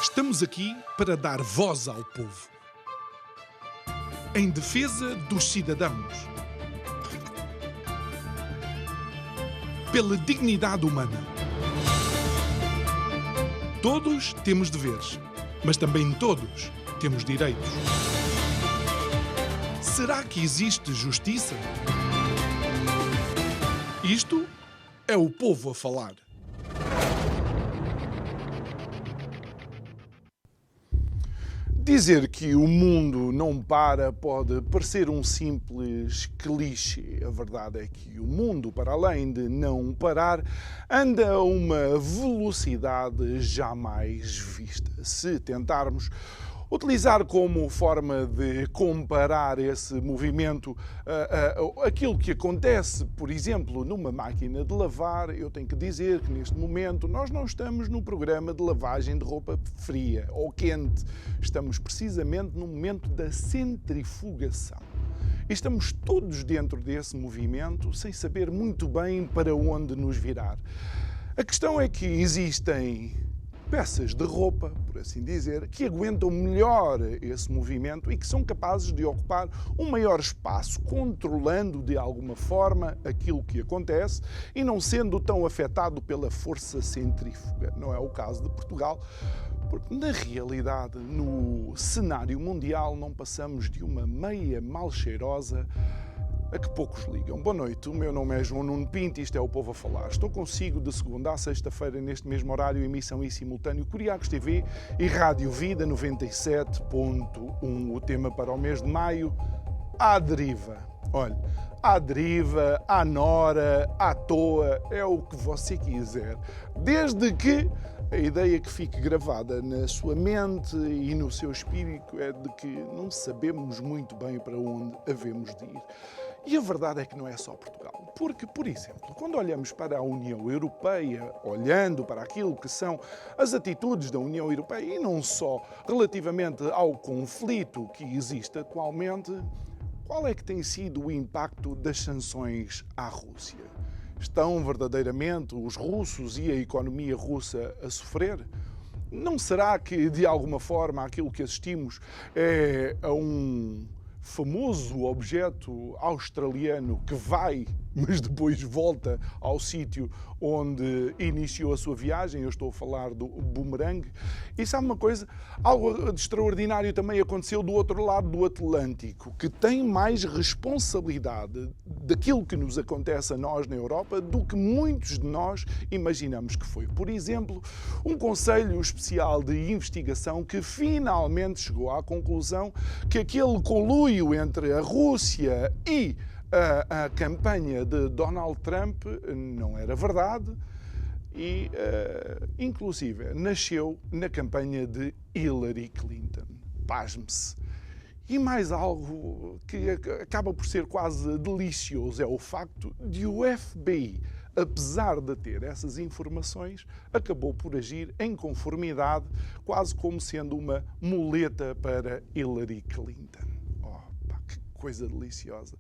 Estamos aqui para dar voz ao povo, em defesa dos cidadãos, pela dignidade humana. Todos temos deveres, mas também todos temos direitos. Será que existe justiça? Isto é o povo a falar. Dizer que o mundo não para pode parecer um simples clichê. A verdade é que o mundo, para além de não parar, anda a uma velocidade jamais vista. Se tentarmos utilizar como forma de comparar esse movimento aquilo que acontece, por exemplo, numa máquina de lavar, eu tenho que dizer que neste momento nós não estamos no programa de lavagem de roupa fria ou quente. Estamos precisamente no momento da centrifugação. E estamos todos dentro desse movimento sem saber muito bem para onde nos virar. A questão é que existem peças de roupa, por assim dizer, que aguentam melhor esse movimento e que são capazes de ocupar um maior espaço, controlando de alguma forma aquilo que acontece e não sendo tão afetado pela força centrífuga. Não é o caso de Portugal, porque na realidade, no cenário mundial, não passamos de uma meia mal cheirosa a que poucos ligam. Boa noite, o meu nome é João Nuno Pinto e isto é o Povo a Falar. Estou consigo de segunda a sexta-feira neste mesmo horário, emissão em simultâneo Curiacos TV e Rádio Vida 97.1. O tema para o mês de maio, à deriva. Olha, à deriva, à nora, à toa, é o que você quiser. Desde que a ideia que fique gravada na sua mente e no seu espírito é de que não sabemos muito bem para onde havemos de ir. E a verdade é que não é só Portugal. Porque, por exemplo, quando olhamos para a União Europeia, olhando para aquilo que são as atitudes da União Europeia, e não só relativamente ao conflito que existe atualmente, qual é que tem sido o impacto das sanções à Rússia? Estão verdadeiramente os russos e a economia russa a sofrer? Não será que, de alguma forma, aquilo que assistimos é a um famoso objeto australiano que vai, mas depois volta ao sítio onde iniciou a sua viagem? Eu estou a falar do boomerang. E sabe uma coisa? Algo de extraordinário também aconteceu do outro lado do Atlântico, que tem mais responsabilidade daquilo que nos acontece a nós na Europa do que muitos de nós imaginamos que foi. Por exemplo, um Conselho Especial de Investigação que finalmente chegou à conclusão que aquele conluio entre a Rússia e a campanha de Donald Trump não era verdade e, inclusive, nasceu na campanha de Hillary Clinton. Pasme-se. E mais algo que acaba por ser quase delicioso é o facto de o FBI, apesar de ter essas informações, acabou por agir em conformidade, quase como sendo uma muleta para Hillary Clinton. Coisa deliciosa.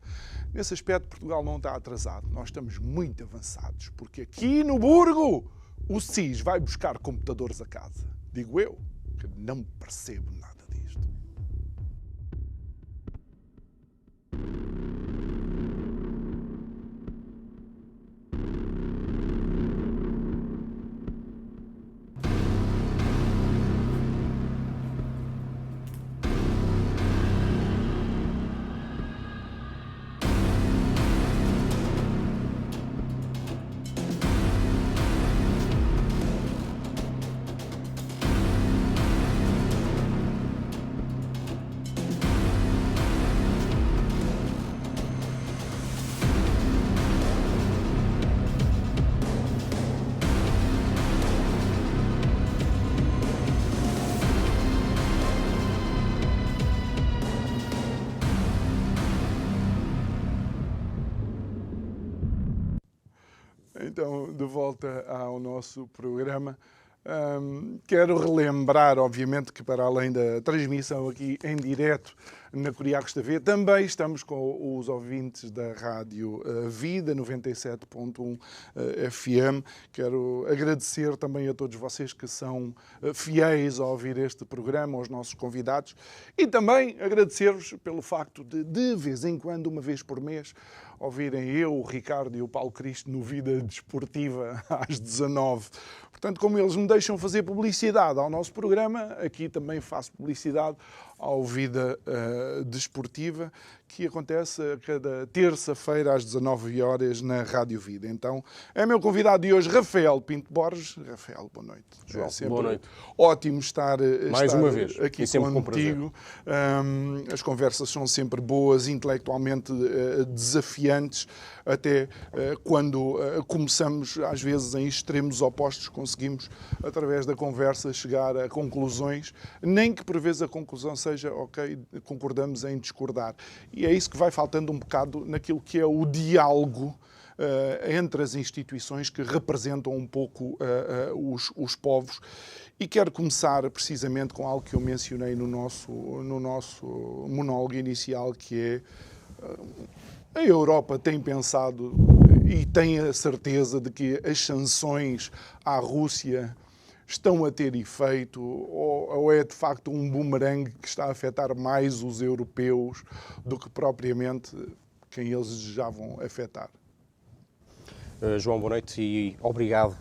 Nesse aspecto, Portugal não está atrasado. Nós estamos muito avançados, porque aqui no Burgo o SIS vai buscar computadores a casa. Digo eu, que não percebo nada disto. Então, de volta ao nosso programa, Quero relembrar, obviamente, que para além da transmissão aqui em direto na Curiacos TV, também estamos com os ouvintes da Rádio Vida 97.1 FM. Quero agradecer também a todos vocês que são fiéis a ouvir este programa, aos nossos convidados, e também agradecer-vos pelo facto de vez em quando, uma vez por mês, ouvirem eu, o Ricardo e o Paulo Cristo no Vida Desportiva às 19. Portanto, como eles me deixam fazer publicidade ao nosso programa, aqui também faço publicidade ao Vida Desportiva, que acontece a cada terça-feira às 19 horas na Rádio Vida. Então, é meu convidado de hoje, Rafael Pinto Borges. Rafael, boa noite. João, é sempre boa noite. Ótimo estar mais uma vez aqui e sempre contigo. As conversas são sempre boas, intelectualmente desafiantes, até quando começamos, às vezes, em extremos opostos, conseguimos, através da conversa, chegar a conclusões, nem que por vezes a conclusão seja, ok, concordamos em discordar. E é isso que vai faltando um bocado naquilo que é o diálogo entre as instituições que representam um pouco os povos. E quero começar precisamente com algo que eu mencionei no nosso monólogo inicial, que é a Europa tem pensado e tem a certeza de que as sanções à Rússia estão a ter efeito, ou é de facto um bumerangue que está a afetar mais os europeus do que propriamente quem eles desejavam afetar? João, boa noite e obrigado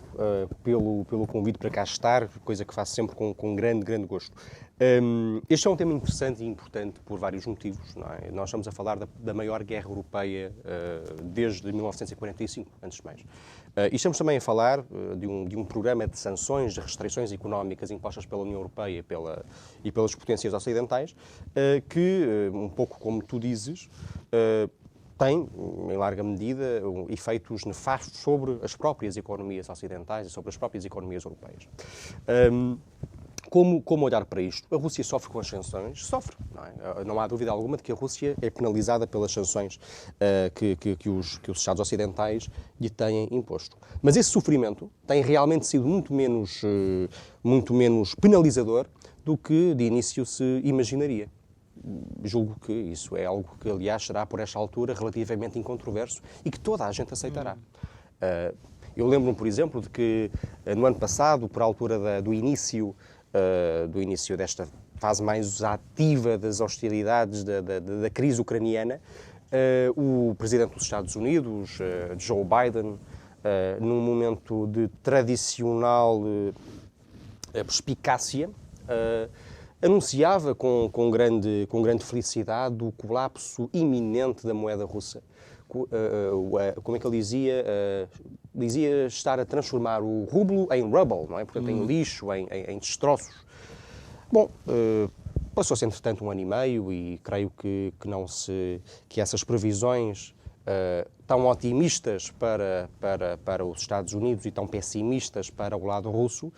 pelo convite para cá estar, coisa que faço sempre com grande gosto. Este é um tema interessante e importante por vários motivos. Não é? Nós estamos a falar da maior guerra europeia desde 1945, antes de mais. E estamos também a falar de um programa de sanções, de restrições económicas impostas pela União Europeia e pelas potências ocidentais, que, um pouco como tu dizes, tem, em larga medida, efeitos nefastos sobre as próprias economias ocidentais e sobre as próprias economias europeias. Como olhar para isto? A Rússia sofre com as sanções? Sofre. Não há dúvida alguma de que a Rússia é penalizada pelas sanções que os Estados ocidentais lhe têm imposto. Mas esse sofrimento tem realmente sido muito menos penalizador do que de início se imaginaria. Julgo que isso é algo que, aliás, será por esta altura relativamente incontroverso e que toda a gente aceitará. Eu lembro-me, por exemplo, de que no ano passado, por altura do início desta fase mais ativa das hostilidades da crise ucraniana, o presidente dos Estados Unidos, Joe Biden, num momento de tradicional perspicácia, anunciava com grande felicidade o colapso iminente da moeda russa. Como é que ele dizia? Dizia estar a transformar o rublo em rubble, não é? Portanto, em lixo, em destroços. Bom, passou-se entretanto um ano e meio e creio que essas previsões tão otimistas para os Estados Unidos e tão pessimistas para o lado russo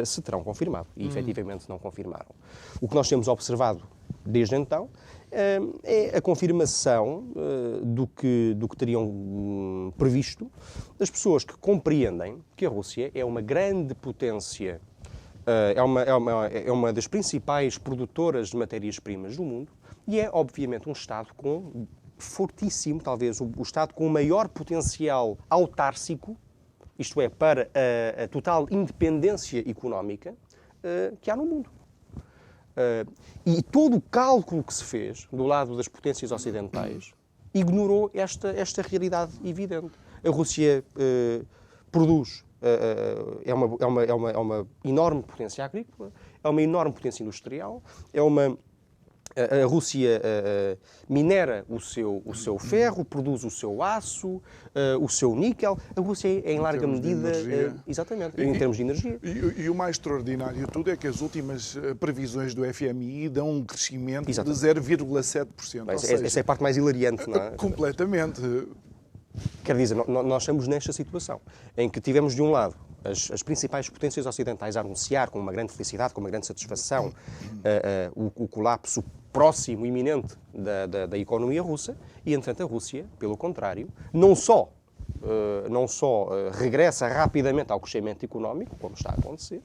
se terão confirmado. E efetivamente não confirmaram. O que nós temos observado desde então é a confirmação do que teriam previsto das pessoas que compreendem que a Rússia é uma grande potência, é uma das principais produtoras de matérias-primas do mundo e é, obviamente, um Estado fortíssimo, talvez o Estado com o maior potencial autárcico, isto é, para a total independência económica que há no mundo. E todo o cálculo que se fez do lado das potências ocidentais ignorou esta realidade evidente. A Rússia produz, é uma enorme potência agrícola, é uma enorme potência industrial, a Rússia minera o seu ferro, produz o seu aço, o seu níquel. A Rússia é, em larga medida, exatamente, em termos de energia. E o mais extraordinário de tudo é que as últimas previsões do FMI dão um crescimento de 0,7%. Essa é a parte mais hilariante, não é? Completamente. Quer dizer, nós estamos nesta situação, em que tivemos, de um lado, as principais potências ocidentais a anunciar com uma grande felicidade, com uma grande satisfação, o colapso próximo, iminente da economia russa, e, entretanto, a Rússia, pelo contrário, não só regressa rapidamente ao crescimento económico, como está a acontecer,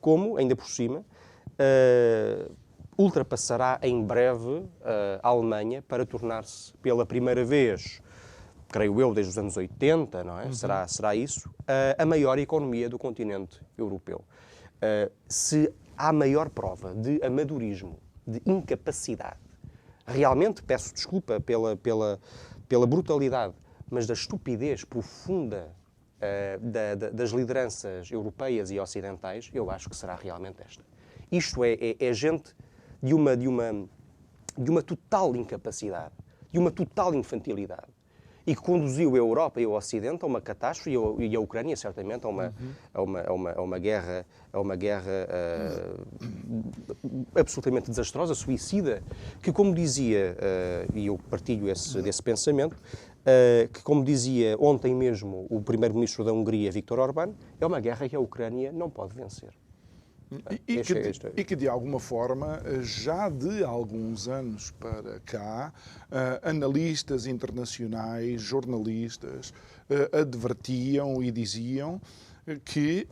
como, ainda por cima, ultrapassará em breve a Alemanha para tornar-se, pela primeira vez, creio eu, desde os anos 80, não é? Será isso, a maior economia do continente europeu. Se há maior prova de amadorismo, de incapacidade, realmente peço desculpa pela brutalidade, mas da estupidez profunda das lideranças europeias e ocidentais, eu acho que será realmente esta. Isto é gente de uma total incapacidade, de uma total infantilidade, e que conduziu a Europa e o Ocidente a uma catástrofe e a Ucrânia, certamente, a uma guerra absolutamente desastrosa, suicida, que, como dizia, e eu partilho desse pensamento, que, como dizia ontem mesmo o primeiro-ministro da Hungria, Viktor Orbán, é uma guerra que a Ucrânia não pode vencer. E que, de alguma forma, já de alguns anos para cá, analistas internacionais, jornalistas, advertiam e diziam que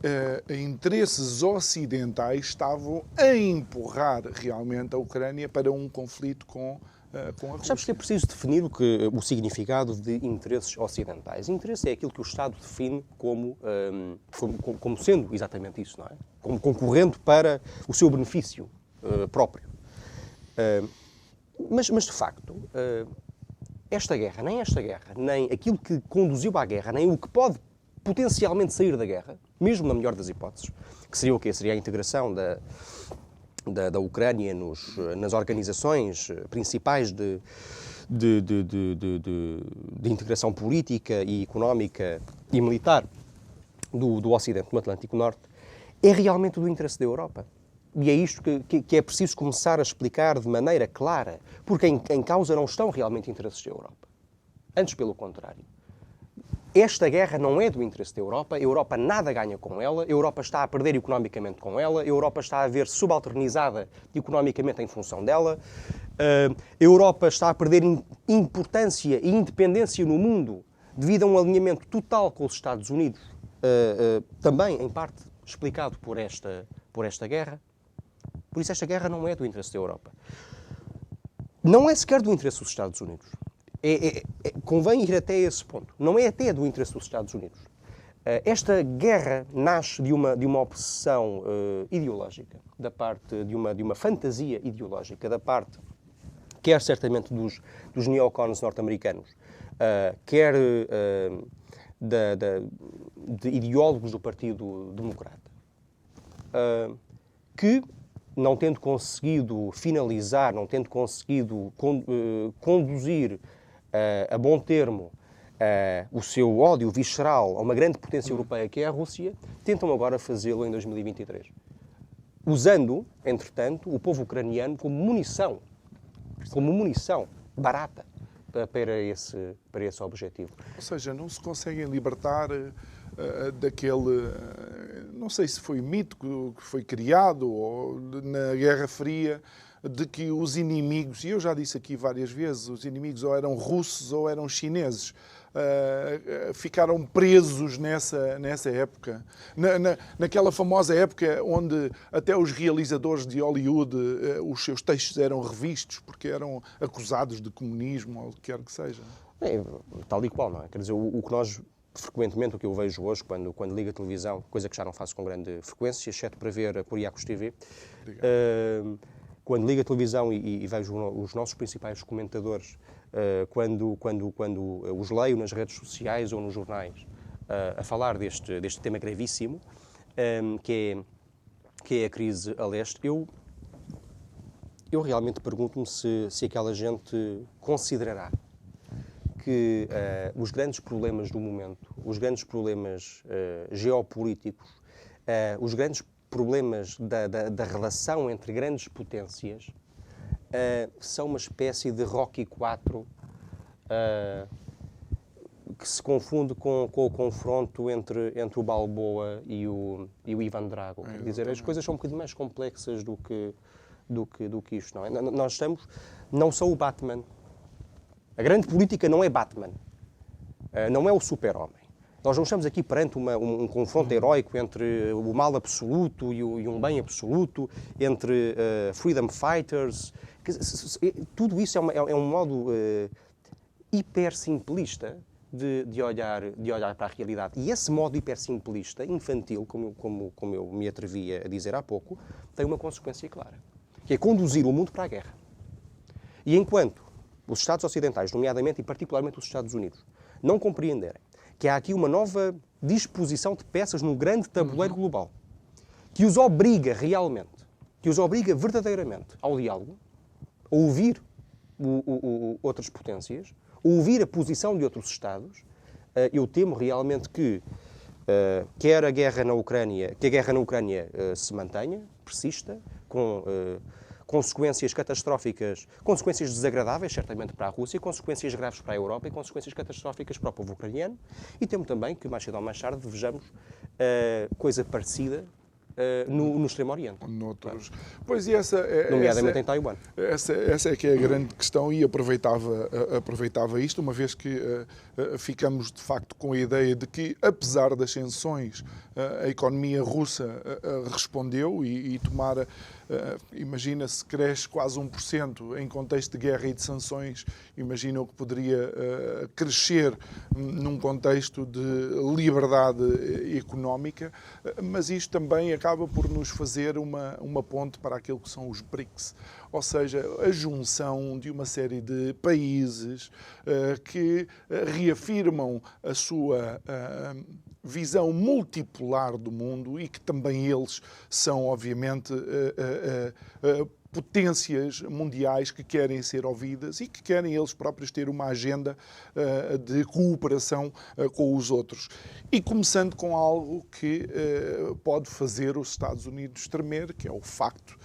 interesses ocidentais estavam a empurrar realmente a Ucrânia para um conflito com a Rússia. Sabes que é preciso definir o significado de interesses ocidentais. Interesse é aquilo que o Estado define como sendo exatamente isso, não é? Como concorrente para o seu benefício próprio. Mas, de facto, esta guerra, nem aquilo que conduziu à guerra, nem o que pode potencialmente sair da guerra, mesmo na melhor das hipóteses, que seria o quê? Seria a integração da Ucrânia nas organizações principais de integração política e económica e militar do Ocidente, no Atlântico Norte, é realmente do interesse da Europa. E é isto que é preciso começar a explicar de maneira clara, porque em causa não estão realmente interesses da Europa. Antes, pelo contrário. Esta guerra não é do interesse da Europa, a Europa nada ganha com ela, a Europa está a perder economicamente com ela, a Europa está a ver subalternizada economicamente em função dela, a Europa está a perder importância e independência no mundo devido a um alinhamento total com os Estados Unidos, também, em parte, explicado por esta guerra. Por isso, esta guerra não é do interesse da Europa. Não é sequer do interesse dos Estados Unidos. Convém ir até esse ponto. Não é até do interesse dos Estados Unidos. Esta guerra nasce de uma obsessão ideológica, da parte de uma fantasia ideológica, da parte, quer certamente dos neocons norte-americanos, quer de ideólogos do Partido Democrata, que, não tendo conseguido finalizar, não tendo conseguido conduzir a bom termo o seu ódio visceral a uma grande potência europeia que é a Rússia, tentam agora fazê-lo em 2023. Usando, entretanto, o povo ucraniano como munição barata para esse objetivo. Ou seja, não se conseguem libertar daquele, não sei se foi mito que foi criado ou na Guerra Fria, de que os inimigos, e eu já disse aqui várias vezes, os inimigos ou eram russos ou eram chineses, ficaram presos nessa época. Naquela famosa época onde até os realizadores de Hollywood, os seus textos eram revistos porque eram acusados de comunismo ou o que quer que seja. Tal e qual, não é? Quer dizer, o que nós, frequentemente, o que eu vejo hoje, quando ligo a televisão, coisa que já não faço com grande frequência, exceto para ver a Kuriakos TV, quando ligo a televisão e vejo os nossos principais comentadores, quando os leio nas redes sociais ou nos jornais, a falar deste tema gravíssimo, que é a crise a leste, eu realmente pergunto-me se aquela gente considerará que os grandes problemas do momento, os grandes problemas geopolíticos, os grandes problemas da relação entre grandes potências são uma espécie de Rocky IV que se confunde com o confronto entre o Balboa e o Ivan Drago. Quer dizer, as coisas são um bocadinho mais complexas do que isto, não é? Nós estamos, não só o Batman, a grande política não é Batman, não é o super-homem. Nós não estamos aqui perante um confronto heroico entre o mal absoluto e um bem absoluto, entre freedom fighters. Tudo isso é um modo hiper simplista de olhar para a realidade. E esse modo hiper simplista, infantil, como eu me atrevia a dizer há pouco, tem uma consequência clara, que é conduzir o mundo para a guerra. E enquanto os Estados ocidentais, nomeadamente e particularmente os Estados Unidos, não compreenderem que há aqui uma nova disposição de peças no grande tabuleiro global, que os obriga realmente, que os obriga verdadeiramente ao diálogo, a ouvir outras potências, a ouvir a posição de outros Estados, eu temo realmente que quer a guerra na Ucrânia, se mantenha, persista, com consequências catastróficas, consequências desagradáveis, certamente, para a Rússia, consequências graves para a Europa e consequências catastróficas para o povo ucraniano. E temo também que, mais cedo ou mais tarde, vejamos coisa parecida no Extremo Oriente. Noutros. Pois, e nomeadamente em Taiwan. Essa é que é a grande questão, e aproveitava isto, uma vez que ficamos, de facto, com a ideia de que, apesar das sanções, a economia russa respondeu e tomara, imagina-se, cresce quase 1% em contexto de guerra e de sanções, imagina o que poderia crescer num contexto de liberdade económica, mas isto também acaba por nos fazer uma ponte para aquilo que são os BRICS, ou seja, a junção de uma série de países que reafirmam a sua visão multipolar do mundo e que também eles são, obviamente, potências mundiais que querem ser ouvidas e que querem eles próprios ter uma agenda de cooperação com os outros. E começando com algo que pode fazer os Estados Unidos tremer, que é o facto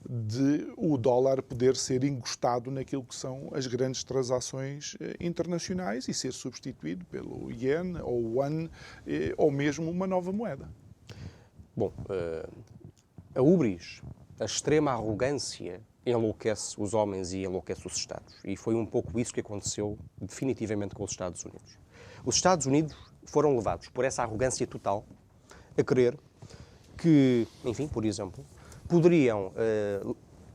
de o dólar poder ser encostado naquilo que são as grandes transações internacionais e ser substituído pelo iene ou yuan ou mesmo uma nova moeda. Bom, a ubris, a extrema arrogância enlouquece os homens e enlouquece os Estados. E foi um pouco isso que aconteceu definitivamente com os Estados Unidos. Os Estados Unidos foram levados por essa arrogância total a crer que, enfim, por exemplo, poderiam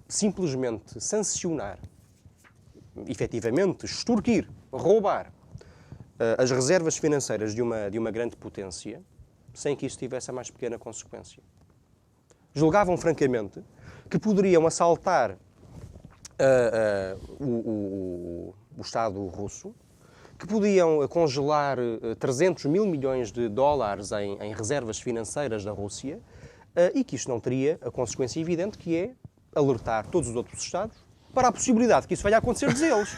simplesmente sancionar, efetivamente, extorquir, roubar as reservas financeiras de uma grande potência sem que isso tivesse a mais pequena consequência. Julgavam, francamente, que poderiam assaltar o Estado russo, que podiam congelar 300 mil milhões de dólares em reservas financeiras da Rússia, e que isto não teria a consequência evidente, que é alertar todos os outros Estados para a possibilidade que isso venha a acontecer deles.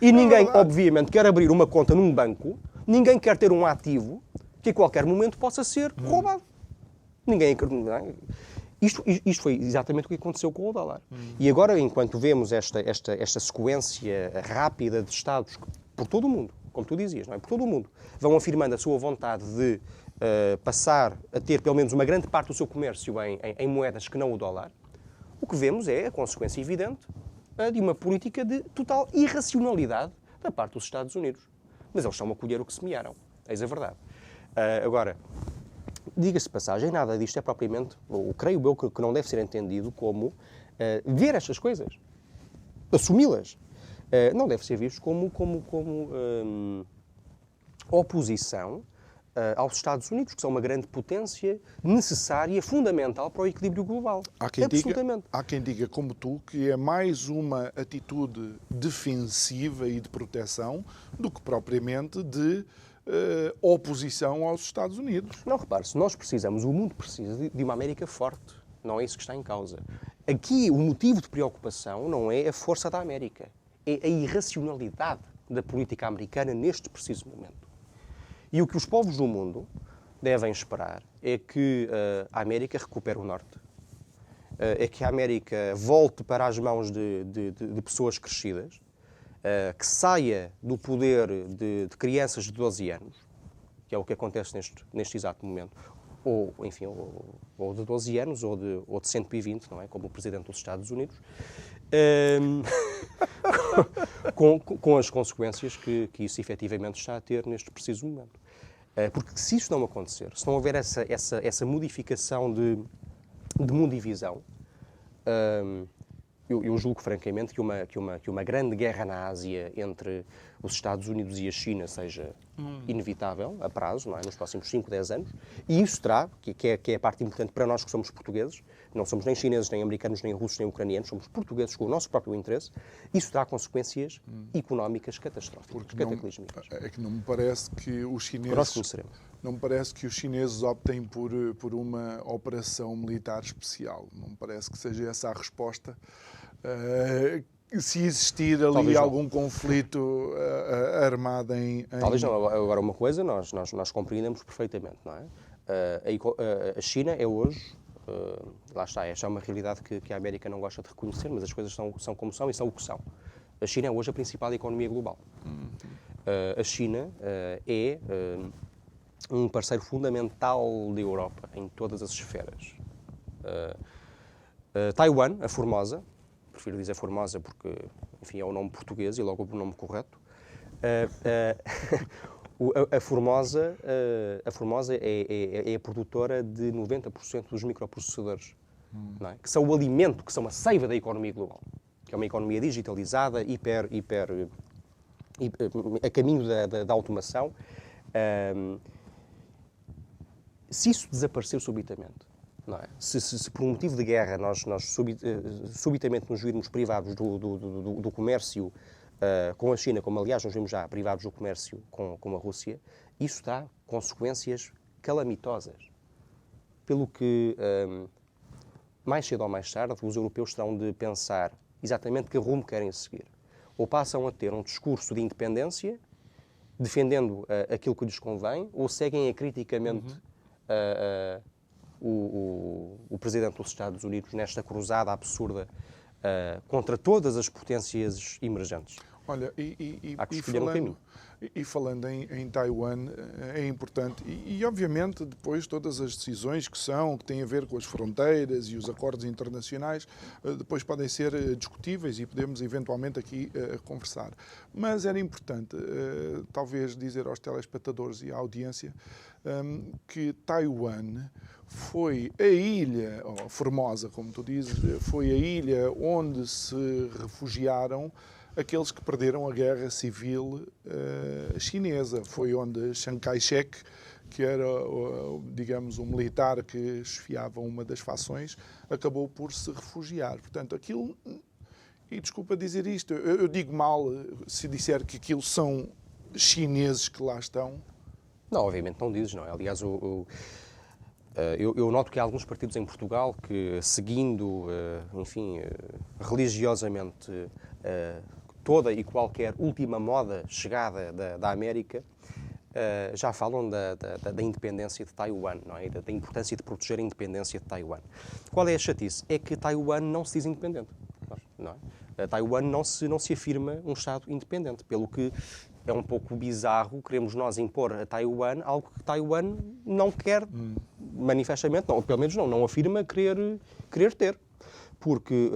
E ninguém, obviamente, quer abrir uma conta num banco, ninguém quer ter um ativo que a qualquer momento possa ser roubado. Ninguém acredita. Isto foi exatamente o que aconteceu com o dólar. E agora, enquanto vemos esta sequência rápida de Estados por todo o mundo, como tu dizias, não é? Por todo o mundo, vão afirmando a sua vontade de passar a ter pelo menos uma grande parte do seu comércio em moedas que não o dólar, o que vemos é a consequência evidente de uma política de total irracionalidade da parte dos Estados Unidos. Mas eles estão a colher o que semearam. Eis a verdade. Agora, diga-se de passagem, nada disto é propriamente, ou creio eu que não deve ser entendido como ver estas coisas, assumi-las. Não deve ser visto como oposição aos Estados Unidos, que são uma grande potência necessária, fundamental para o equilíbrio global. Há quem diga, como tu, que é mais uma atitude defensiva e de proteção do que propriamente de oposição aos Estados Unidos. Não, repare-se, nós precisamos, o mundo precisa de uma América forte. Não é isso que está em causa. Aqui o motivo de preocupação não é a força da América, é a irracionalidade da política americana neste preciso momento. E o que os povos do mundo devem esperar é que a América recupere o Norte, é que a América volte para as mãos de pessoas crescidas, que saia do poder de crianças de 12 anos, que é o que acontece neste exato momento, ou, enfim, ou de 12 anos ou de 120, não é? Como o Presidente dos Estados Unidos, com as consequências que isso efetivamente está a ter neste preciso momento. Porque se isso não acontecer, se não houver essa modificação de mundivisão, eu julgo francamente que uma grande guerra na Ásia entre os Estados Unidos e a China seja inevitável, a prazo, não é? Nos próximos 5, 10 anos. E isso terá, que é a parte importante para nós que somos portugueses, não somos nem chineses, nem americanos, nem russos, nem ucranianos, somos portugueses com o nosso próprio interesse, isso terá consequências económicas catastróficas, cataclísmicas. É que não me parece que os chineses... Nós conheceremos. Não me parece que os chineses optem por uma operação militar especial. Não me parece que seja essa a resposta. Se existir ali algum conflito armado em... Talvez não. Agora, uma coisa nós compreendemos perfeitamente, não é? A China é hoje, lá está, esta é uma realidade que a América não gosta de reconhecer, mas as coisas são como são e são o que são. A China é hoje a principal economia global. A China é um parceiro fundamental da Europa em todas as esferas. Taiwan, a Formosa, prefiro dizer Formosa porque, enfim, é o nome português e logo o nome correto. A Formosa é a produtora de 90% dos microprocessadores, não é? Que são o alimento, que são a seiva da economia global, que é uma economia digitalizada, a caminho da automação. Se isso desaparecer subitamente, não é? Se por um motivo de guerra nós subitamente nos virmos privados do comércio com a China, como aliás nos vimos já privados do comércio com a Rússia, isso dá consequências calamitosas. Pelo que, mais cedo ou mais tarde, os europeus terão de pensar exatamente que rumo querem seguir. Ou passam a ter um discurso de independência, defendendo aquilo que lhes convém, ou seguem acriticamente o presidente dos Estados Unidos nesta cruzada absurda contra todas as potências emergentes. Olha, falando em Taiwan, é importante, e obviamente depois todas as decisões que têm a ver com as fronteiras e os acordos internacionais, depois podem ser discutíveis e podemos eventualmente aqui conversar. Mas era importante, talvez, dizer aos telespectadores e à audiência que Taiwan foi a ilha, ou Formosa, como tu dizes, foi a ilha onde se refugiaram aqueles que perderam a guerra civil chinesa. Foi onde Chiang Kai-shek, que era, digamos, um militar que chefiava uma das fações, acabou por se refugiar. Portanto, aquilo... E desculpa dizer isto, eu digo mal se disser que aquilo são chineses que lá estão. Não, obviamente não dizes, não é? Aliás, eu noto que há alguns partidos em Portugal que, seguindo, enfim, religiosamente toda e qualquer última moda chegada da América, já falam da independência de Taiwan, não é? Da importância de proteger a independência de Taiwan. Qual é a chatice? É que Taiwan não se diz independente, não é? Taiwan não se afirma um Estado independente, pelo que é um pouco bizarro queremos nós impor a Taiwan algo que Taiwan não quer, manifestamente, ou pelo menos não afirma querer ter. Porque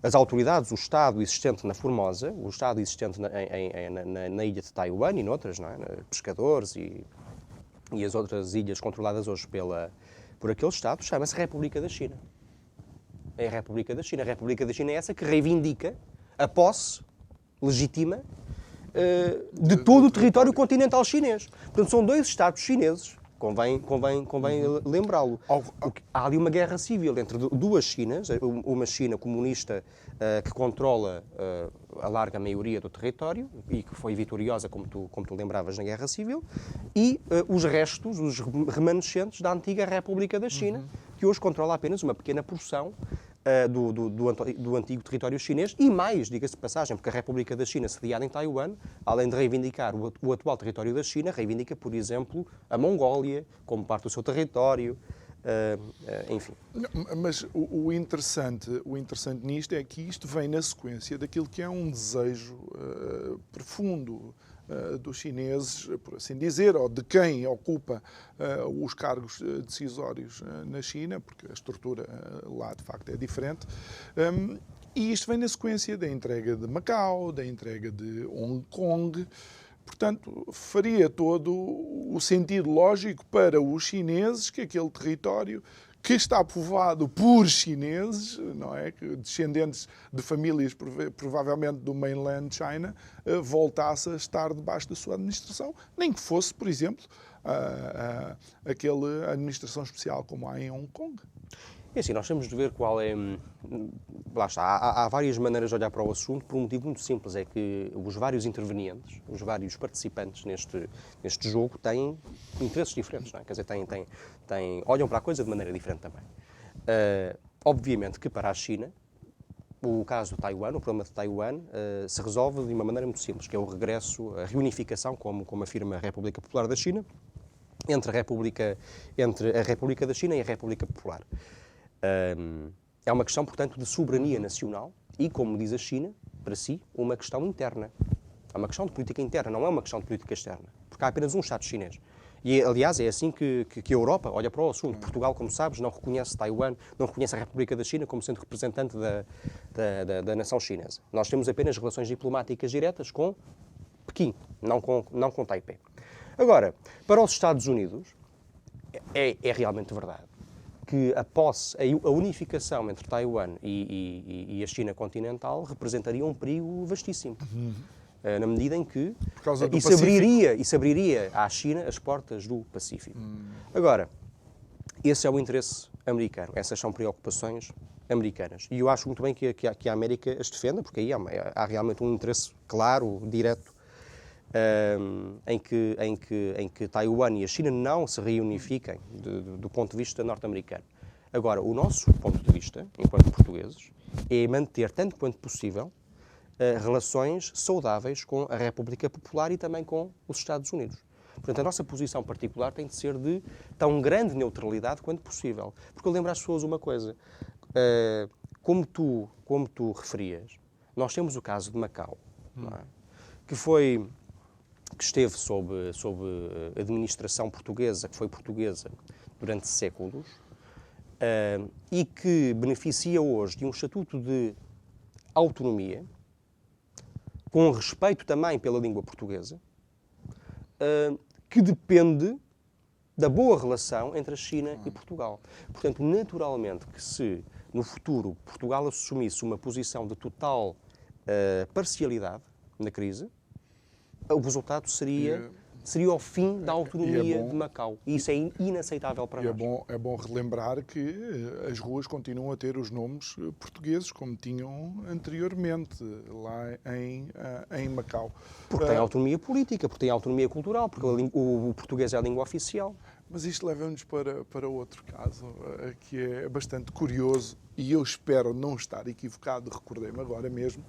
as autoridades, o Estado existente na Formosa, o Estado existente na ilha de Taiwan e noutras, não é? Pescadores e as outras ilhas controladas hoje por aquele Estado, chama-se República da China. É a República da China. A República da China é essa que reivindica a posse legítima de todo o território continental chinês. Portanto, são dois Estados chineses, convém lembrá-lo. Há ali uma guerra civil entre duas Chinas, uma China comunista que controla a larga maioria do território e que foi vitoriosa, como tu lembravas, na Guerra Civil, e os restos, os remanescentes da antiga República da China, que hoje controla apenas uma pequena porção do antigo território chinês e mais, diga-se de passagem, porque a República da China, sediada em Taiwan, além de reivindicar o atual território da China, reivindica, por exemplo, a Mongólia como parte do seu território, enfim. Mas o interessante nisto é que isto vem na sequência daquilo que é um desejo profundo dos chineses, por assim dizer, ou de quem ocupa os cargos decisórios na China, porque a estrutura lá de facto é diferente. E isto vem na sequência da entrega de Macau, da entrega de Hong Kong. Portanto, faria todo o sentido lógico para os chineses que aquele território que está povoado por chineses, não é? Descendentes de famílias provavelmente do mainland China, voltasse a estar debaixo da sua administração, nem que fosse, por exemplo, aquela administração especial como há em Hong Kong. É assim, nós temos de ver qual é... Lá está, há várias maneiras de olhar para o assunto por um motivo muito simples, é que os vários intervenientes, os vários participantes neste jogo têm interesses diferentes, não é? Quer dizer, olham para a coisa de maneira diferente também. Obviamente que para a China, o caso de Taiwan, o problema de Taiwan, se resolve de uma maneira muito simples, que é o regresso, a reunificação, como afirma a República Popular da China, entre a República da China e a República Popular. É uma questão, portanto, de soberania nacional e, como diz a China, para si, uma questão interna. É uma questão de política interna, não é uma questão de política externa. Porque há apenas um Estado chinês. E, aliás, é assim que a Europa olha para o assunto. Portugal, como sabes, não reconhece Taiwan, não reconhece a República da China como sendo representante da nação chinesa. Nós temos apenas relações diplomáticas diretas com Pequim, não com Taipei. Agora, para os Estados Unidos, é realmente verdade que a unificação entre Taiwan e a China continental representaria um perigo vastíssimo. Na medida em que se abriria à China as portas do Pacífico. Agora, esse é o interesse americano, essas são preocupações americanas. E eu acho muito bem que a América as defenda, porque aí há realmente um interesse claro, direto, em que Taiwan e a China não se reunifiquem do ponto de vista norte-americano. Agora, o nosso ponto de vista, enquanto portugueses, é manter, tanto quanto possível, relações saudáveis com a República Popular e também com os Estados Unidos. Portanto, a nossa posição particular tem de ser de tão grande neutralidade quanto possível. Porque eu lembro às pessoas uma coisa, como tu referias, nós temos o caso de Macau, não é? que esteve sob administração portuguesa, que foi portuguesa durante séculos, e que beneficia hoje de um estatuto de autonomia, com respeito também pela língua portuguesa, que depende da boa relação entre a China e Portugal. Portanto, naturalmente que se no futuro Portugal assumisse uma posição de total parcialidade na crise, o resultado seria o fim da autonomia de Macau. E isso é inaceitável para nós. É bom relembrar que as ruas continuam a ter os nomes portugueses, como tinham anteriormente, lá em Macau. Porque tem autonomia política, porque tem autonomia cultural, porque o português é a língua oficial. Mas isto leva-nos para outro caso, que é bastante curioso, e eu espero não estar equivocado, recordei-me agora mesmo.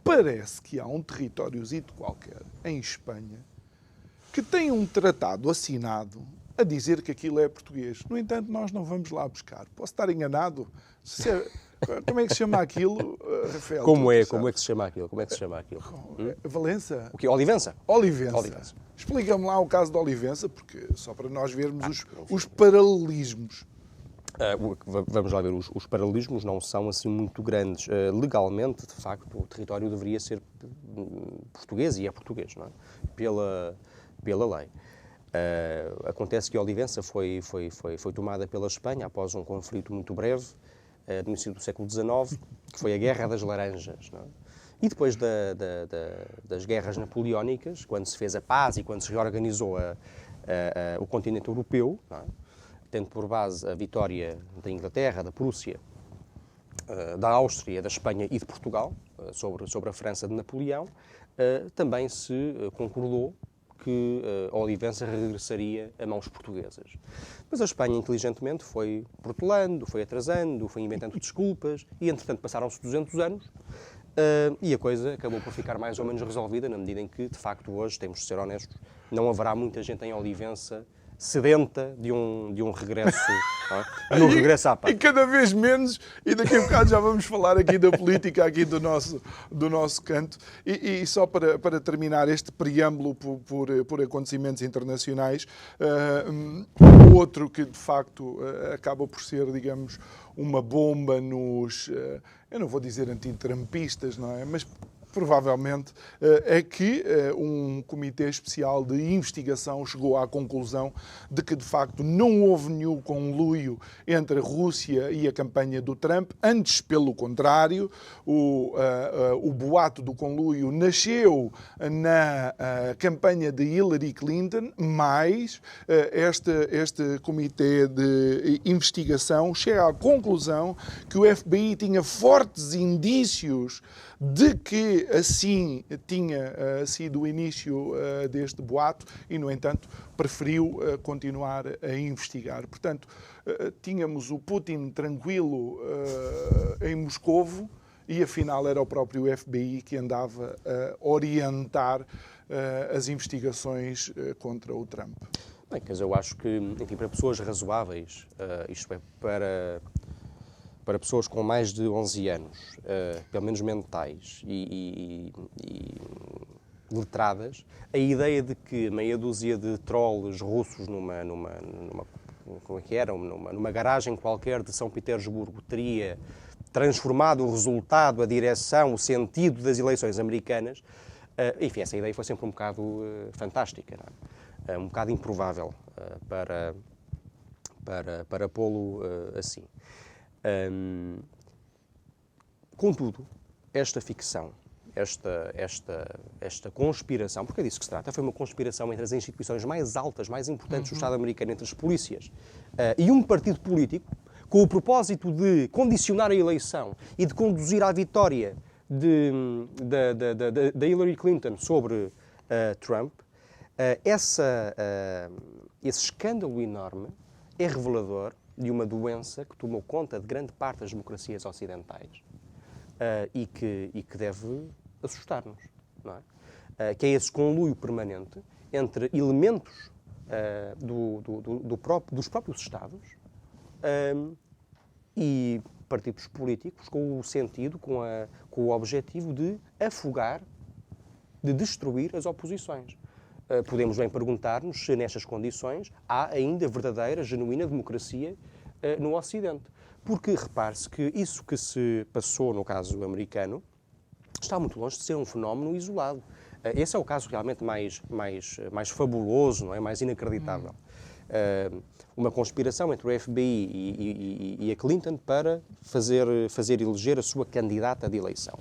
Parece que há um territóriozito qualquer, em Espanha, que tem um tratado assinado a dizer que aquilo é português. No entanto, nós não vamos lá buscar. Posso estar enganado? Como é que se chama aquilo, Rafael? Como é que se chama aquilo? Valença? O quê? Olivença? Olivença. Explica-me lá o caso de Olivença, porque só para nós vermos os paralelismos. Vamos lá ver, os paralelismos não são assim muito grandes. Legalmente, de facto, o território deveria ser português, e é português, não é? Pela lei. Acontece que Olivença foi tomada pela Espanha após um conflito muito breve, no início do século XIX, que foi a Guerra das Laranjas, não é? E depois das guerras napoleónicas, quando se fez a paz e quando se reorganizou o continente europeu, não é? Tendo por base a vitória da Inglaterra, da Prússia, da Áustria, da Espanha e de Portugal, sobre a França de Napoleão, também se concordou que a Olivença regressaria a mãos portuguesas. Mas a Espanha, inteligentemente, foi protelando, foi atrasando, foi inventando desculpas, e, entretanto, passaram-se 200 anos, e a coisa acabou por ficar mais ou menos resolvida, na medida em que, de facto, hoje, temos de ser honestos, não haverá muita gente em Olivença sedenta de um regresso, de um regresso à paz. E cada vez menos, e daqui a bocado já vamos falar aqui da política, aqui do nosso canto. E só para terminar este preâmbulo por acontecimentos internacionais, outro que de facto acaba por ser, digamos, uma bomba nos, eu não vou dizer antitrampistas, não é? Mas provavelmente, é que um comitê especial de investigação chegou à conclusão de que, de facto, não houve nenhum conluio entre a Rússia e a campanha do Trump. Antes, pelo contrário, o boato do conluio nasceu na campanha de Hillary Clinton, mas este comitê de investigação chega à conclusão que o FBI tinha fortes indícios de que assim tinha sido o início deste boato e, no entanto, preferiu continuar a investigar. Portanto, tínhamos o Putin tranquilo em Moscovo e, afinal, era o próprio FBI que andava a orientar as investigações contra o Trump. Bem, quer dizer, eu acho que, enfim, para pessoas razoáveis, isto é, para pessoas com mais de 11 anos, pelo menos mentais e letradas, a ideia de que meia dúzia de trolls russos numa como é que era? Numa garagem qualquer de São Petersburgo teria transformado o resultado, a direção, o sentido das eleições americanas, enfim, essa ideia foi sempre um bocado fantástica, não é? Um bocado improvável para pô-lo assim. Contudo, esta ficção, esta conspiração, porque é disso que se trata, foi uma conspiração entre as instituições mais altas, mais importantes do Estado americano, entre as polícias e um partido político, com o propósito de condicionar a eleição e de conduzir à vitória da Hillary Clinton sobre Trump. Esse escândalo enorme é revelador de uma doença que tomou conta de grande parte das democracias ocidentais e que deve assustar-nos, não é? Que é esse conluio permanente entre elementos dos próprios Estados e partidos políticos com o sentido, com o objetivo de afogar, de destruir as oposições. Podemos bem perguntar-nos se, nestas condições, há ainda verdadeira, genuína democracia no Ocidente. Porque repare-se que isso que se passou no caso americano está muito longe de ser um fenómeno isolado. Esse é o caso realmente mais fabuloso, não é? Mais inacreditável. Uma conspiração entre o FBI e a Clinton para fazer eleger a sua candidata de eleição.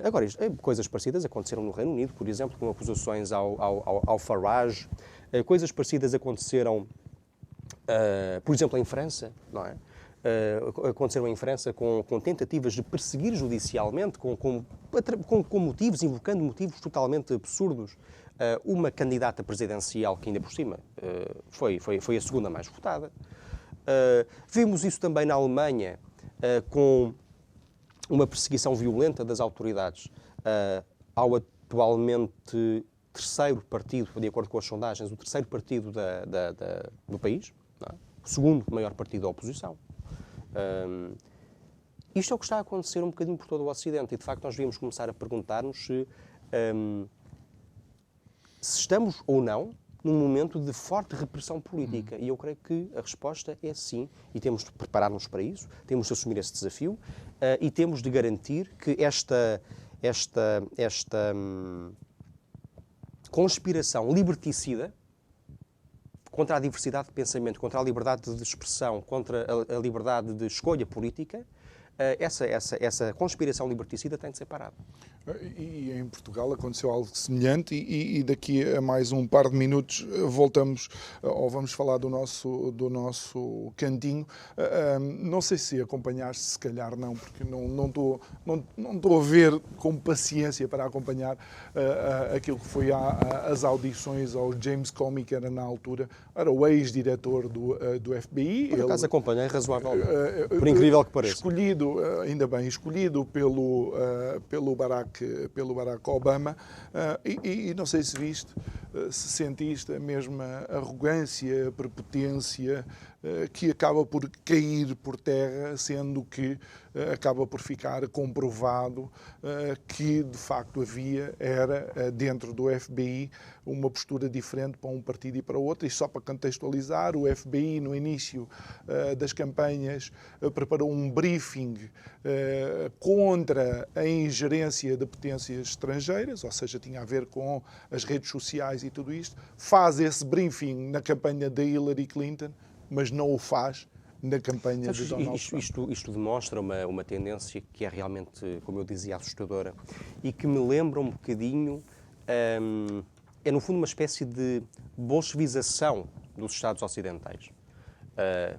Agora, coisas parecidas aconteceram no Reino Unido, por exemplo, com acusações ao Farage. Coisas parecidas aconteceram, por exemplo, em França, não é? Aconteceram em França com tentativas de perseguir judicialmente, com motivos, invocando motivos totalmente absurdos, uma candidata presidencial que, ainda por cima, foi a segunda mais votada. Vimos isso também na Alemanha, com uma perseguição violenta das autoridades ao atualmente terceiro partido, de acordo com as sondagens, o terceiro partido do país, não é? O segundo maior partido da oposição. Isto é o que está a acontecer um bocadinho por todo o Ocidente e, de facto, nós devíamos começar a perguntar-nos se estamos ou não num momento de forte repressão política. E eu creio que a resposta é sim, e temos de preparar-nos para isso, temos de assumir esse desafio e temos de garantir que esta conspiração liberticida contra a diversidade de pensamento, contra a liberdade de expressão, contra a liberdade de escolha política, essa conspiração liberticida tem de ser parada. E em Portugal aconteceu algo semelhante e daqui a mais um par de minutos voltamos, ou vamos falar do nosso cantinho. Não sei se acompanhaste, se calhar não, porque não estou a ver com paciência para acompanhar aquilo que foi as audições ao James Comey, que era na altura, era o ex-diretor do FBI. Por acaso acompanhei razoavelmente, por incrível que pareça. Ainda bem, escolhido pelo Barack Obama, e não sei se viste, se sente isto, a mesma arrogância, prepotência, que acaba por cair por terra, sendo que acaba por ficar comprovado que, de facto, era dentro do FBI uma postura diferente para um partido e para o outro. E só para contextualizar, o FBI, no início das campanhas, preparou um briefing contra a ingerência de potências estrangeiras, ou seja, tinha a ver com as redes sociais e tudo isto. Faz esse briefing na campanha da Hillary Clinton, mas não o faz na campanha de Donald Trump. Isto demonstra uma tendência que é realmente, como eu dizia, assustadora e que me lembra um bocadinho, é no fundo uma espécie de bolchevização dos Estados Ocidentais.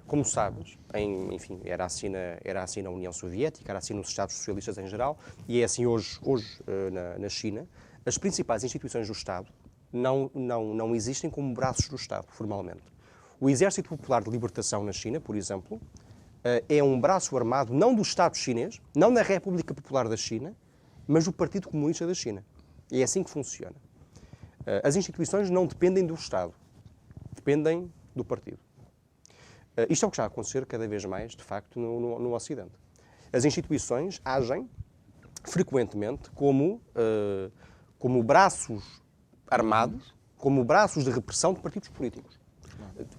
Como sabes, enfim, era assim na União Soviética, era assim nos Estados Socialistas em geral, e é assim hoje na China. As principais instituições do Estado não existem como braços do Estado, formalmente. O Exército Popular de Libertação na China, por exemplo, é um braço armado não do Estado chinês, não da República Popular da China, mas do Partido Comunista da China. E é assim que funciona. As instituições não dependem do Estado, dependem do partido. Isto é o que está a acontecer cada vez mais, de facto, no Ocidente. As instituições agem frequentemente como braços armados, como braços de repressão de partidos políticos.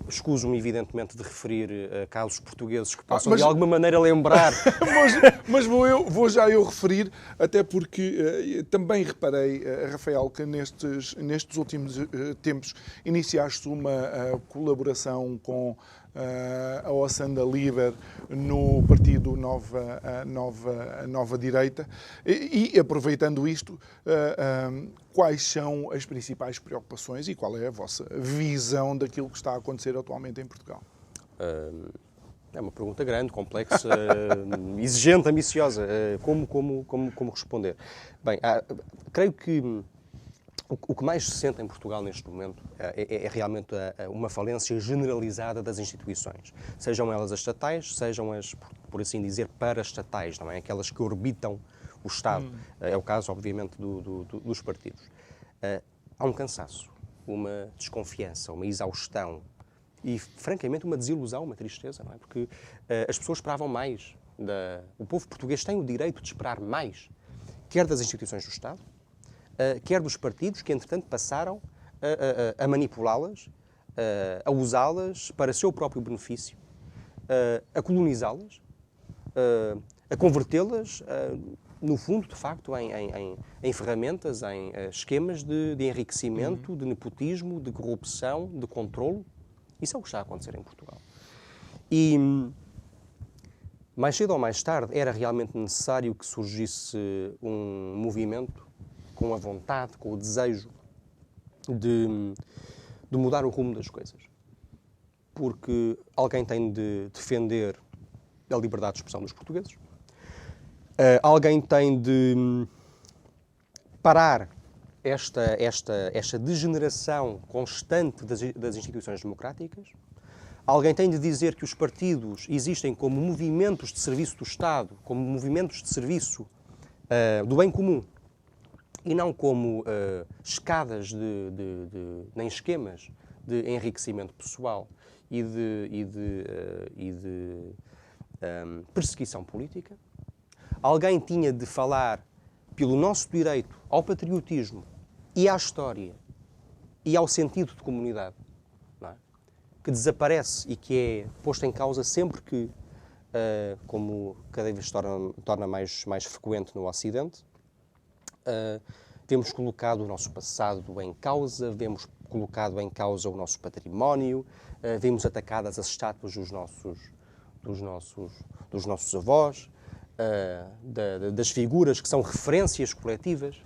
Escuso-me, evidentemente, de referir casos portugueses que possam, de alguma maneira, lembrar. mas vou já eu referir, até porque também reparei, Rafael, que nestes últimos tempos iniciaste uma colaboração com a Ossanda Liber no partido Nova Direita e aproveitando isto, quais são as principais preocupações e qual é a vossa visão daquilo que está a acontecer atualmente em Portugal? É uma pergunta grande, complexa, exigente, ambiciosa. Como responder? Bem, creio que o que mais se sente em Portugal neste momento é realmente uma falência generalizada das instituições. Sejam elas as estatais, sejam as, por assim dizer, paraestatais, não é? Aquelas que orbitam o Estado. É o caso, obviamente, dos partidos. Há um cansaço, uma desconfiança, uma exaustão e, francamente, uma desilusão, uma tristeza, não é? Porque as pessoas esperavam mais. O povo português tem o direito de esperar mais, quer das instituições do Estado, quer dos partidos que, entretanto, passaram a manipulá-las, a usá-las para seu próprio benefício, a colonizá-las, a convertê-las, no fundo, de facto, em ferramentas, em esquemas de enriquecimento, de nepotismo, de corrupção, de controlo. Isso é o que está a acontecer em Portugal. E, mais cedo ou mais tarde, era realmente necessário que surgisse um movimento com a vontade, com o desejo de mudar o rumo das coisas. Porque alguém tem de defender a liberdade de expressão dos portugueses, alguém tem de parar esta degeneração constante das instituições democráticas, alguém tem de dizer que os partidos existem como movimentos de serviço do Estado, como movimentos de serviço do bem comum, e não como escadas nem esquemas de enriquecimento pessoal e de perseguição política. Alguém tinha de falar pelo nosso direito ao patriotismo e à história e ao sentido de comunidade, não é? Que desaparece e que é posto em causa sempre que, como cada vez se torna mais frequente no Ocidente, vemos colocado o nosso passado em causa, vemos colocado em causa o nosso património, vemos atacadas as estátuas dos nossos avós, das figuras que são referências coletivas.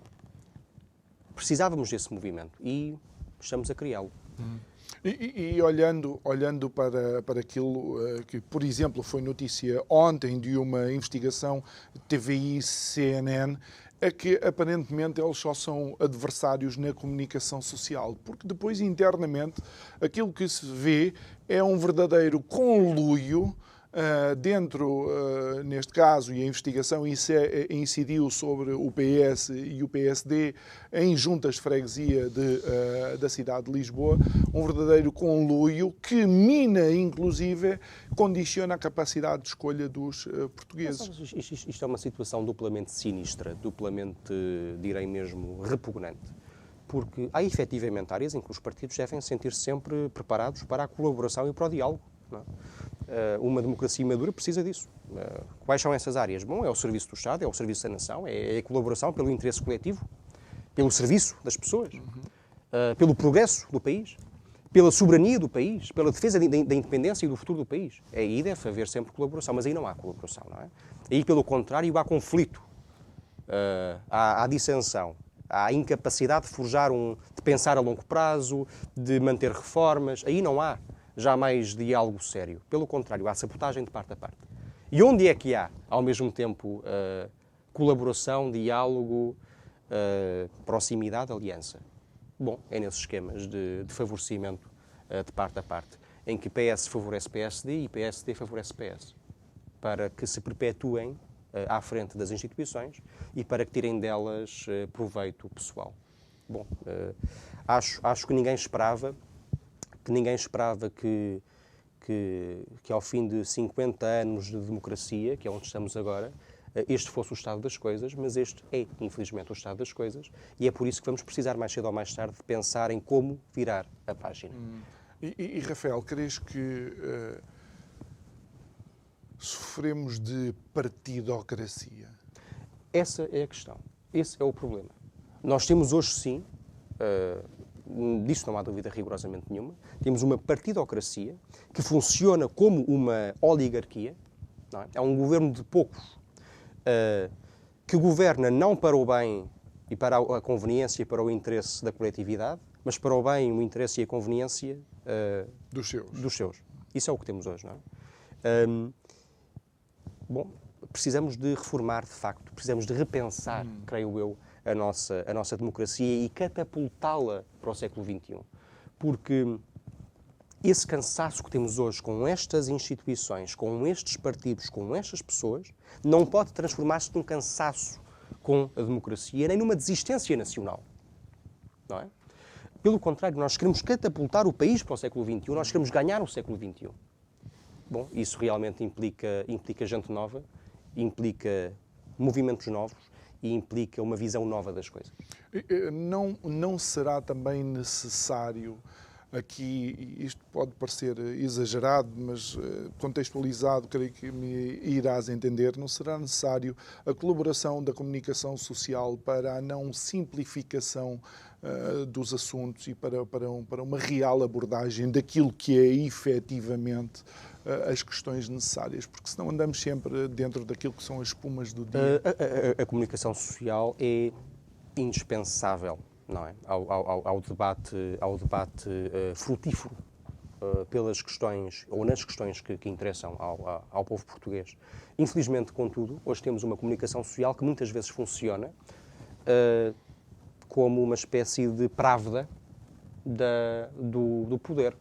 Precisávamos desse movimento e estamos a criá-lo. E olhando para aquilo que, por exemplo, foi notícia ontem de uma investigação TVI-CNN, é que aparentemente eles só são adversários na comunicação social, porque depois internamente aquilo que se vê é um verdadeiro conluio neste caso, e a investigação incidiu sobre o PS e o PSD em juntas de freguesia da cidade de Lisboa, um verdadeiro conluio que mina, inclusive, condiciona a capacidade de escolha dos portugueses. Isto é uma situação duplamente sinistra, duplamente, direi mesmo, repugnante. Porque há efetivamente áreas em que os partidos devem sentir-se sempre preparados para a colaboração e para o diálogo. Não é? Uma democracia madura precisa disso. Quais são essas áreas? Bom, é o serviço do Estado, é o serviço da nação, é a colaboração pelo interesse coletivo, pelo serviço das pessoas, pelo progresso do país, pela soberania do país, pela defesa da independência e do futuro do país. Aí deve haver sempre colaboração, mas aí não há colaboração, não é? Aí, pelo contrário, há conflito, há dissensão, há incapacidade de forjar de pensar a longo prazo, de manter reformas. Aí não há jamais diálogo sério. Pelo contrário, há sabotagem de parte a parte. E onde é que há, ao mesmo tempo, colaboração, diálogo, proximidade, aliança? Bom, é nesses esquemas de favorecimento de parte a parte, em que PS favorece PSD e PSD favorece PS, para que se perpetuem à frente das instituições e para que tirem delas proveito pessoal. Bom, acho que ninguém esperava que ao fim de 50 anos de democracia, que é onde estamos agora, este fosse o estado das coisas, mas este é, infelizmente, o estado das coisas e é por isso que vamos precisar, mais cedo ou mais tarde, de pensar em como virar a página. E Rafael, crees que sofremos de partidocracia? Essa é a questão. Esse é o problema. Nós temos hoje, sim, disso não há dúvida rigorosamente nenhuma, temos uma partidocracia que funciona como uma oligarquia, não é? É um governo de poucos que governa não para o bem e para a conveniência e para o interesse da coletividade, mas para o bem, o interesse e a conveniência dos seus. Isso é o que temos hoje, não é? Bom, precisamos de reformar, de facto, precisamos de repensar, creio eu, a nossa democracia e catapultá-la para o século XXI. Porque esse cansaço que temos hoje com estas instituições, com estes partidos, com estas pessoas, não pode transformar-se num cansaço com a democracia, nem numa desistência nacional. Não é? Pelo contrário, nós queremos catapultar o país para o século XXI, nós queremos ganhar o século XXI. Bom, isso realmente implica gente nova, implica movimentos novos e implica uma visão nova das coisas. Não será também necessário, aqui, isto pode parecer exagerado, mas contextualizado, creio que me irás entender, não será necessário a colaboração da comunicação social para a não simplificação dos assuntos e para uma real abordagem daquilo que é efetivamente as questões necessárias, porque senão andamos sempre dentro daquilo que são as espumas do dia. A comunicação social é indispensável, não é? Ao debate frutífero pelas questões, ou nas questões que interessam ao povo português. Infelizmente, contudo, hoje temos uma comunicação social que muitas vezes funciona como uma espécie de práveda do poder.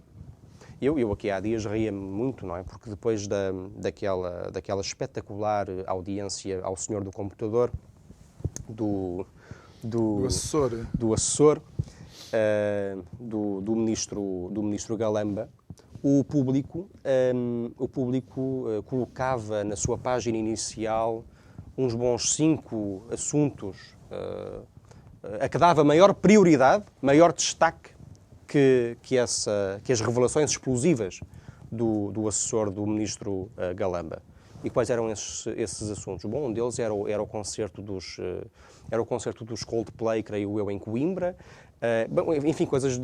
Eu aqui há dias ria-me muito, não é? Porque depois daquela espetacular audiência ao senhor do computador, do assessor, do ministro Galamba, o público colocava na sua página inicial uns bons 5 assuntos a que dava maior prioridade, maior destaque que as revelações explosivas do assessor do ministro Galamba. E quais eram esses assuntos? Bom, um deles era o concerto dos Coldplay, creio eu, em Coimbra. Bom, enfim, coisas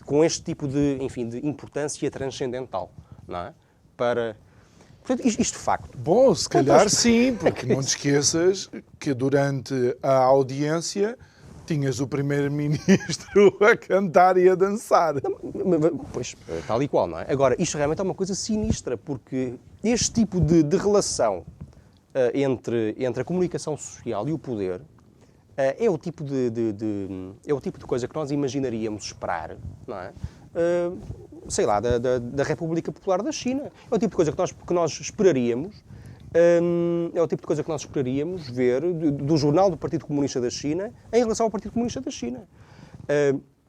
com este tipo de importância transcendental, não é? Portanto, isto de facto. Bom, se calhar sim, porque não te esqueças que durante a audiência tinhas o primeiro-ministro a cantar e a dançar. Pois, tal e qual, não é? Agora, isto realmente é uma coisa sinistra, porque este tipo de relação entre a comunicação social e o poder é o tipo de coisa que nós imaginaríamos esperar, não é? sei lá, da República Popular da China. É o tipo de coisa que nós esperaríamos, é o tipo de coisa que nós esperaríamos ver do jornal do Partido Comunista da China em relação ao Partido Comunista da China.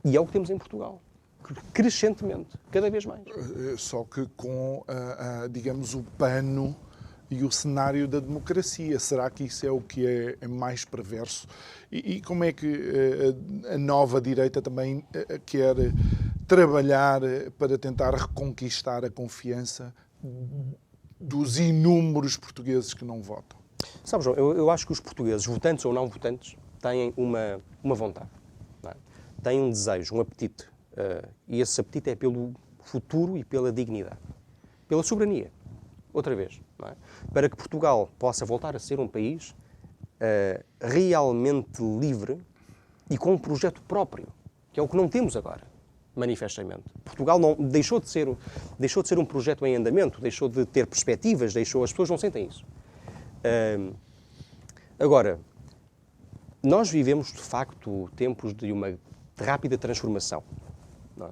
E é o que temos em Portugal, crescentemente, cada vez mais. Só que com, digamos, o pano e o cenário da democracia. Será que isso é o que é mais perverso? E como é que a nova direita também quer trabalhar para tentar reconquistar a confiança dos inúmeros portugueses que não votam? Sabe, João, eu acho que os portugueses, votantes ou não votantes, têm uma vontade, não é? Têm um desejo, um apetite. E esse apetite é pelo futuro e pela dignidade. Pela soberania. Outra vez. Não é? Para que Portugal possa voltar a ser um país realmente livre e com um projeto próprio, que é o que não temos agora, manifestamente. Portugal deixou de ser um projeto em andamento, deixou de ter perspectivas, as pessoas não sentem isso. Agora, nós vivemos, de facto, tempos de uma rápida transformação. Não é?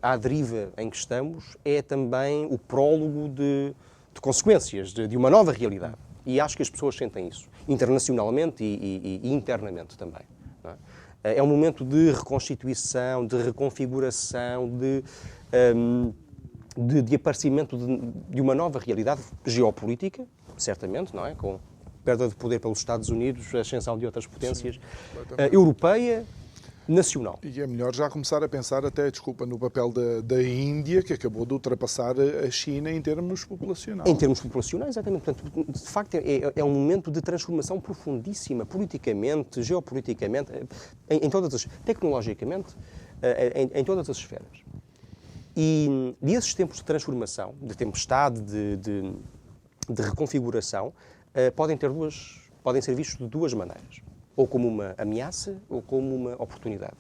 À deriva em que estamos é também o prólogo de consequências, de uma nova realidade. E acho que as pessoas sentem isso, internacionalmente e internamente também. Não é? É um momento de reconstituição, de reconfiguração, de aparecimento de uma nova realidade geopolítica, certamente, não é? Com perda de poder pelos Estados Unidos, a ascensão de outras potências, europeia, nacional. E é melhor já começar a pensar até, no papel da Índia, que acabou de ultrapassar a China em termos populacionais. Em termos populacionais, exatamente. Portanto, de facto, é um momento de transformação profundíssima, politicamente, geopoliticamente, tecnologicamente, em todas as esferas. E esses tempos de transformação, de tempestade, de reconfiguração, podem ser vistos de duas maneiras. Ou como uma ameaça, ou como uma oportunidade.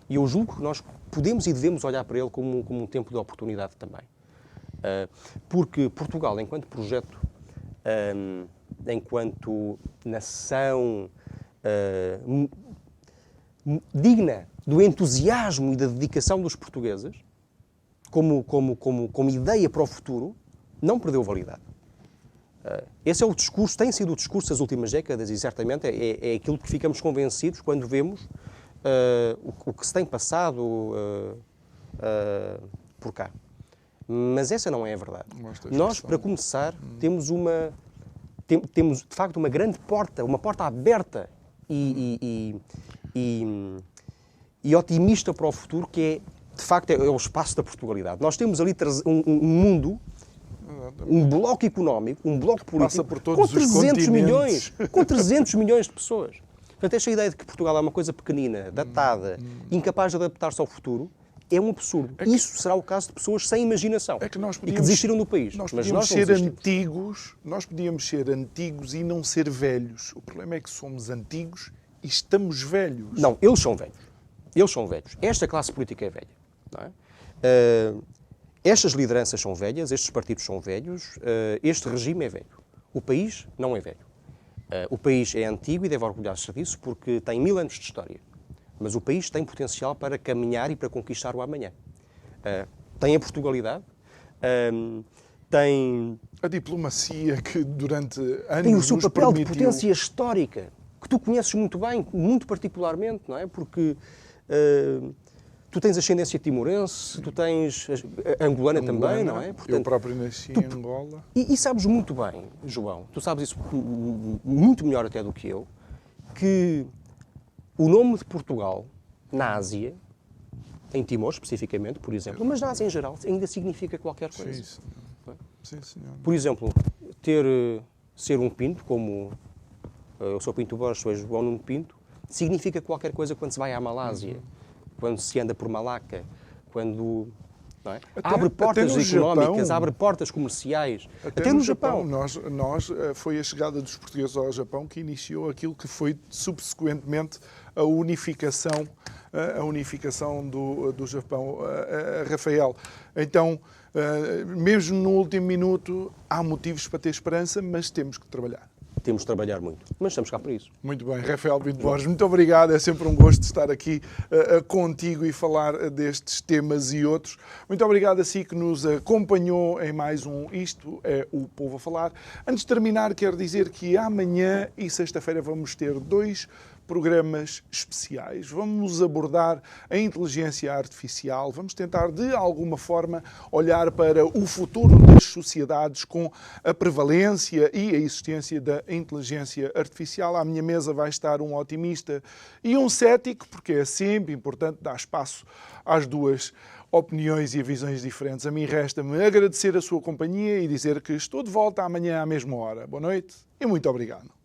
E eu julgo que nós podemos e devemos olhar para ele como um tempo de oportunidade também. Porque Portugal, enquanto projeto, enquanto nação digna do entusiasmo e da dedicação dos portugueses, como ideia para o futuro, não perdeu validade. Esse é o discurso, tem sido o discurso das últimas décadas e certamente é aquilo que ficamos convencidos quando vemos o que se tem passado por cá. Mas essa não é a verdade. Nós, para começar, temos de facto uma grande porta, uma porta aberta e otimista para o futuro, que é, de facto, é o espaço da Portugalidade. Nós temos ali um mundo, um bloco económico, um bloco político com 300 milhões de pessoas. Portanto, esta ideia de que Portugal é uma coisa pequenina, datada, incapaz de adaptar-se ao futuro, é um absurdo. Isso será o caso de pessoas sem imaginação e que desistiram do país. Nós podíamos ser antigos e não ser velhos. O problema é que somos antigos e estamos velhos. Não, eles são velhos. Eles são velhos. Esta classe política é velha. Não é? Estas lideranças são velhas, estes partidos são velhos, este regime é velho. O país não é velho. O país é antigo e deve orgulhar-se disso porque tem 1000 anos de história. Mas o país tem potencial para caminhar e para conquistar o amanhã. Tem a Portugalidade, tem a diplomacia que durante anos tem o seu papel permitiu... de potência histórica, que tu conheces muito bem, muito particularmente, não é? Porque tu tens ascendência timorense, tu tens angolana também, não é? Portanto, eu próprio nasci em Angola. E sabes muito bem, João, tu sabes isso muito melhor até do que eu, que o nome de Portugal na Ásia, em Timor especificamente, por exemplo, mas na Ásia em geral, ainda significa qualquer coisa. Sim, senhor. Sim, senhor. Por exemplo, ser um Pinto, como eu sou Pinto Borges, sou João Nuno Pinto, significa qualquer coisa quando se vai à Malásia, quando se anda por Malaca, quando abre portas económicas, abre portas comerciais. Até no Japão. Foi a chegada dos portugueses ao Japão que iniciou aquilo que foi subsequentemente a unificação do Japão. Rafael, então, mesmo no último minuto, há motivos para ter esperança, mas temos que trabalhar. temos de trabalhar muito. Mas estamos cá para isso. Muito bem, Rafael Pinto Borges, muito obrigado. É sempre um gosto estar aqui contigo e falar destes temas e outros. Muito obrigado a si que nos acompanhou em mais um Isto é o Povo a Falar. Antes de terminar, quero dizer que amanhã e sexta-feira vamos ter 2 programas especiais. Vamos abordar a inteligência artificial, vamos tentar de alguma forma olhar para o futuro das sociedades com a prevalência e a existência da inteligência artificial. À minha mesa vai estar um otimista e um cético, porque é sempre importante dar espaço às duas opiniões e visões diferentes. A mim resta-me agradecer a sua companhia e dizer que estou de volta amanhã à mesma hora. Boa noite e muito obrigado.